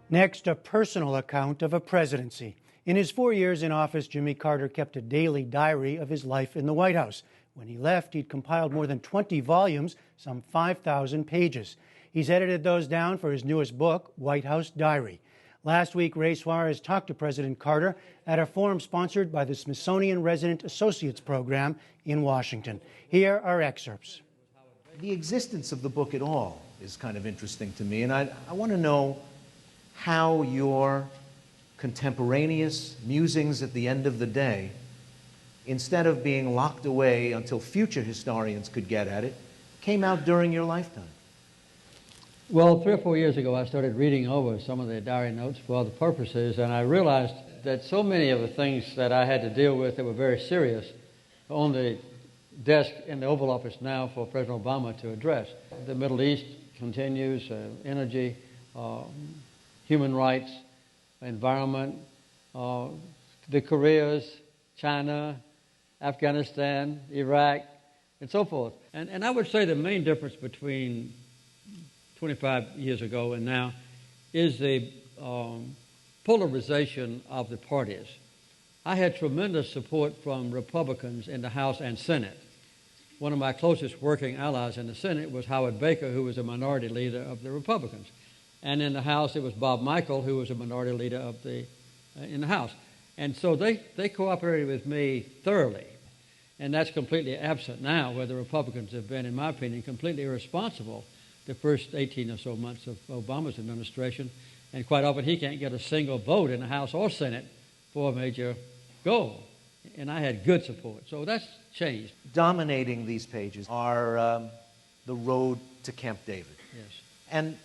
Next, a personal account of a presidency. In his 4 years in office, Jimmy Carter kept a daily diary of his life in the White House. When he left, he'd compiled more than 20 volumes, some 5,000 pages. He's edited those down for his newest book, White House Diary. Last week, Ray Suarez talked to President Carter at a forum sponsored by the Smithsonian Resident Associates Program in Washington. Here are excerpts. The existence of the book at all is kind of interesting to me, and I want to know how your contemporaneous musings at the end of the day, instead of being locked away until future historians could get at it, came out during your lifetime. Well, 3 or 4 years ago, I started reading over some of the diary notes for other purposes, and I realized that so many of the things that I had to deal with that were very serious are on the desk in the Oval Office now for President Obama to address. The Middle East continues, energy, human rights, environment, the Koreas, China, Afghanistan, Iraq, and so forth. And I would say the main difference between 25 years ago and now is the polarization of the parties. I had tremendous support from Republicans in the House and Senate. One of my closest working allies in the Senate was Howard Baker, who was a minority leader of the Republicans. And in the House, it was Bob Michael, who was a minority leader of in the House. And so they cooperated with me thoroughly. And that's completely absent now, where the Republicans have been, in my opinion, completely irresponsible the first 18 or so months of Obama's administration. And quite often, he can't get a single vote in the House or Senate for a major goal. And I had good support. So that's changed. Dominating these pages are the road to Camp David. Yes. And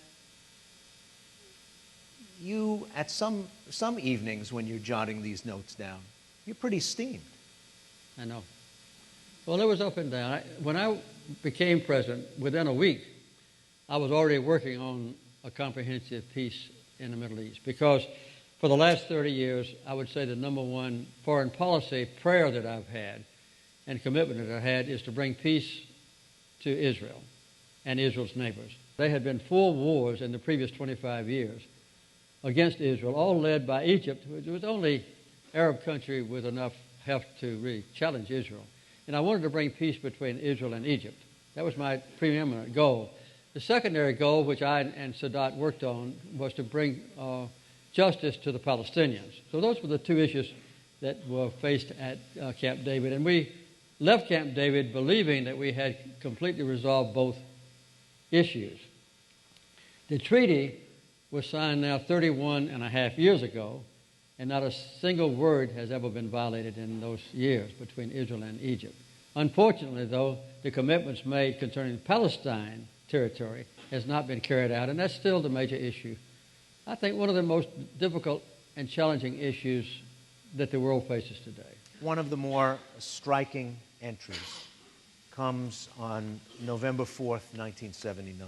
you, at some evenings when you're jotting these notes down, you're pretty steamed. I know. Well, it was up and down. When I became president, within a week, I was already working on a comprehensive peace in the Middle East, because for the last 30 years, I would say the number one foreign policy prayer that I've had and commitment that I had is to bring peace to Israel and Israel's neighbors. There had been 4 wars in the previous 25 years against Israel, all led by Egypt, which was the only Arab country with enough heft to really challenge Israel. And I wanted to bring peace between Israel and Egypt. That was my preeminent goal. The secondary goal, which I and Sadat worked on, was to bring justice to the Palestinians. So those were the 2 issues that were faced at Camp David. And we left Camp David believing that we had completely resolved both issues. The treaty was signed now 31 and a half years ago, and not a single word has ever been violated in those years between Israel and Egypt. Unfortunately, though, the commitments made concerning Palestine territory has not been carried out, and that's still the major issue. I think one of the most difficult and challenging issues that the world faces today. One of the more striking entries comes on November 4th, 1979.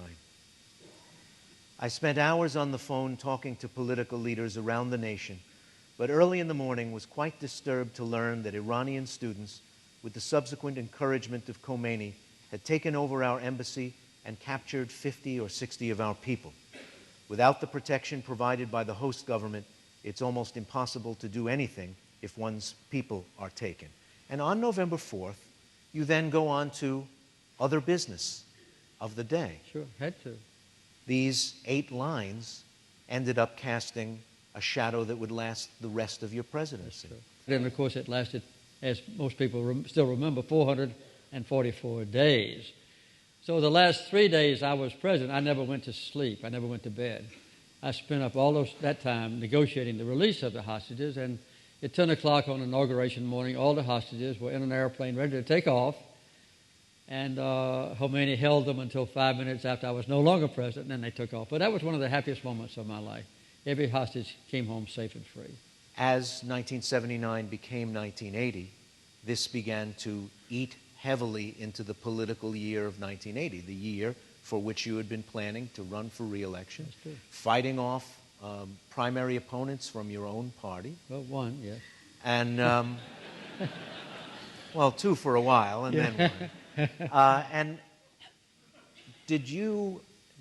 I spent hours on the phone talking to political leaders around the nation, but early in the morning was quite disturbed to learn that Iranian students, with the subsequent encouragement of Khomeini, had taken over our embassy and captured 50 or 60 of our people. Without the protection provided by the host government, it's almost impossible to do anything if one's people are taken. And on November 4th, you then go on to other business of the day. Sure, had to. These 8 lines ended up casting a shadow that would last the rest of your presidency. And of course it lasted, as most people still remember, 444 days. So the last 3 days I was president, I never went to sleep. I never went to bed. I spent up all that time negotiating the release of the hostages, and at 10 o'clock on inauguration morning, all the hostages were in an airplane ready to take off, and Khomeini held them until 5 minutes after I was no longer president, and then they took off. But that was one of the happiest moments of my life. Every hostage came home safe and free. As 1979 became 1980, this began to eat heavily into the political year of 1980, the year for which you had been planning to run for re-election, fighting off primary opponents from your own party. Well, one, yes. And, well, 2 for a while, and then 1. And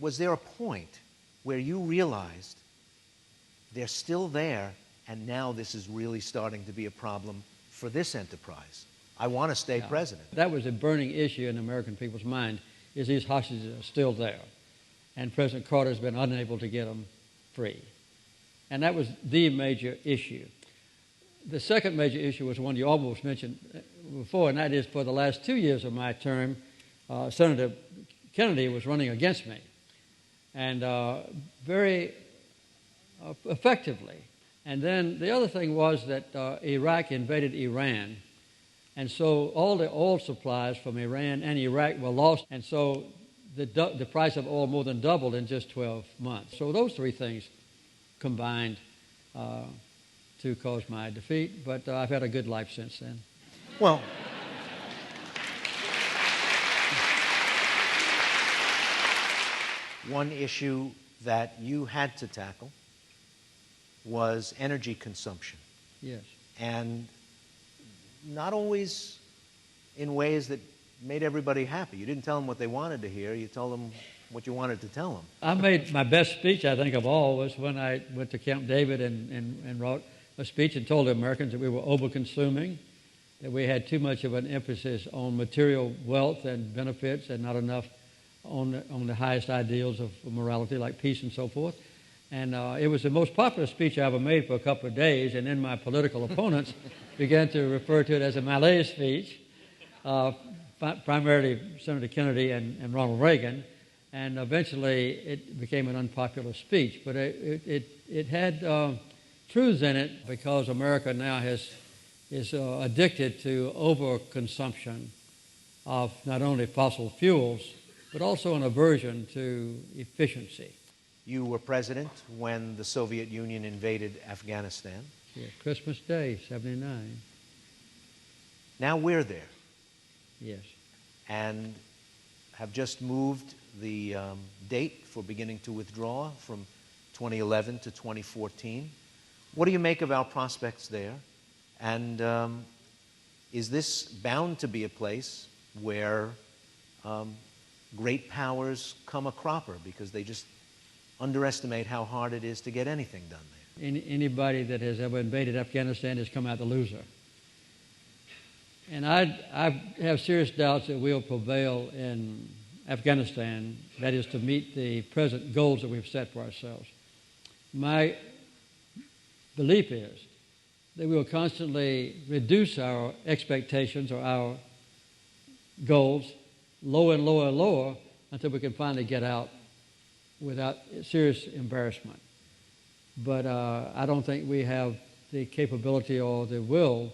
was there a point where you realized they're still there, and now this is really starting to be a problem for this enterprise. I want to stay president. That was a burning issue in American people's mind, is these hostages are still there. And President Carter has been unable to get them free. And that was the major issue. The second major issue was one you almost mentioned before, and that is for the last 2 years of my term, Senator Kennedy was running against me, and very effectively. And then the other thing was that Iraq invaded Iran, and so all the oil supplies from Iran and Iraq were lost, and so the price of oil more than doubled in just 12 months. So those three things combined to cause my defeat, but I've had a good life since then. Well, one issue that you had to tackle was energy consumption. Yes. And not always in ways that made everybody happy. You didn't tell them what they wanted to hear. You told them what you wanted to tell them. I made my best speech, I think, of all was when I went to Camp David and wrote a speech and told the Americans that we were over-consuming, that we had too much of an emphasis on material wealth and benefits and not enough on the highest ideals of morality like peace and so forth. And it was the most popular speech I ever made for a couple of days, and then my political opponents began to refer to it as a malaise speech, primarily Senator Kennedy and Ronald Reagan, and eventually it became an unpopular speech. But it had truths in it because America now is addicted to overconsumption of not only fossil fuels, but also an aversion to efficiency. You were president when the Soviet Union invaded Afghanistan. Yeah, Christmas Day, 79. Now we're there. Yes. And have just moved the date for beginning to withdraw from 2011 to 2014. What do you make of our prospects there? And is this bound to be a place where great powers come a cropper because they just underestimate how hard it is to get anything done there? Anybody that has ever invaded Afghanistan has come out the loser. And I have serious doubts that we'll prevail in Afghanistan, that is to meet the present goals that we've set for ourselves. My belief is that we will constantly reduce our expectations or our goals lower and lower and lower until we can finally get out without serious embarrassment. But I don't think we have the capability or the will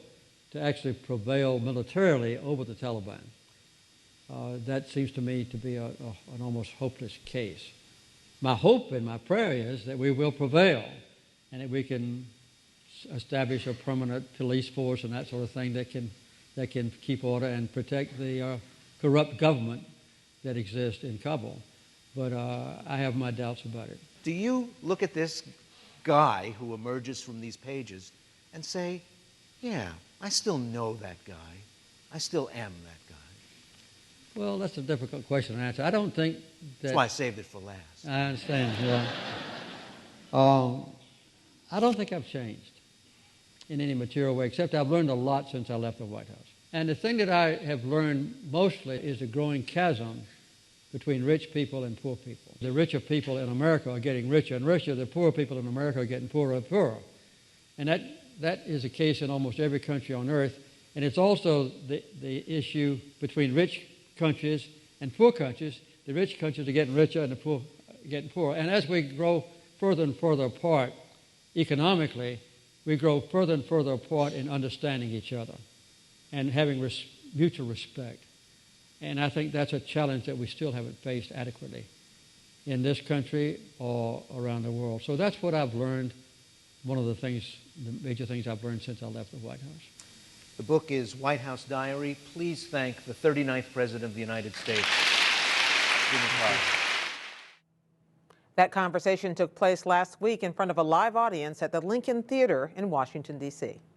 to actually prevail militarily over the Taliban. That seems to me to be an almost hopeless case. My hope and my prayer is that we will prevail and that we can establish a permanent police force and that sort of thing that can keep order and protect the corrupt government that exists in Kabul. But I have my doubts about it. Do you look at this guy who emerges from these pages and say, yeah, I still know that guy. I still am that guy? Well, that's a difficult question to answer. I don't think that... That's why I saved it for last. I understand, yeah. I don't think I've changed in any material way, except I've learned a lot since I left the White House. And the thing that I have learned mostly is the growing chasm between rich people and poor people. The richer people in America are getting richer and richer. The poor people in America are getting poorer and poorer. And that is the case in almost every country on earth. And it's also the issue between rich countries and poor countries. The rich countries are getting richer and the poor are getting poorer. And as we grow further and further apart economically, we grow further and further apart in understanding each other and having mutual respect. And I think that's a challenge that we still haven't faced adequately in this country or around the world. So that's what I've learned, one of the major things I've learned since I left the White House. The book is White House Diary. Please thank the 39th President of the United States, Jimmy Carter. That conversation took place last week in front of a live audience at the Lincoln Theater in Washington, D.C.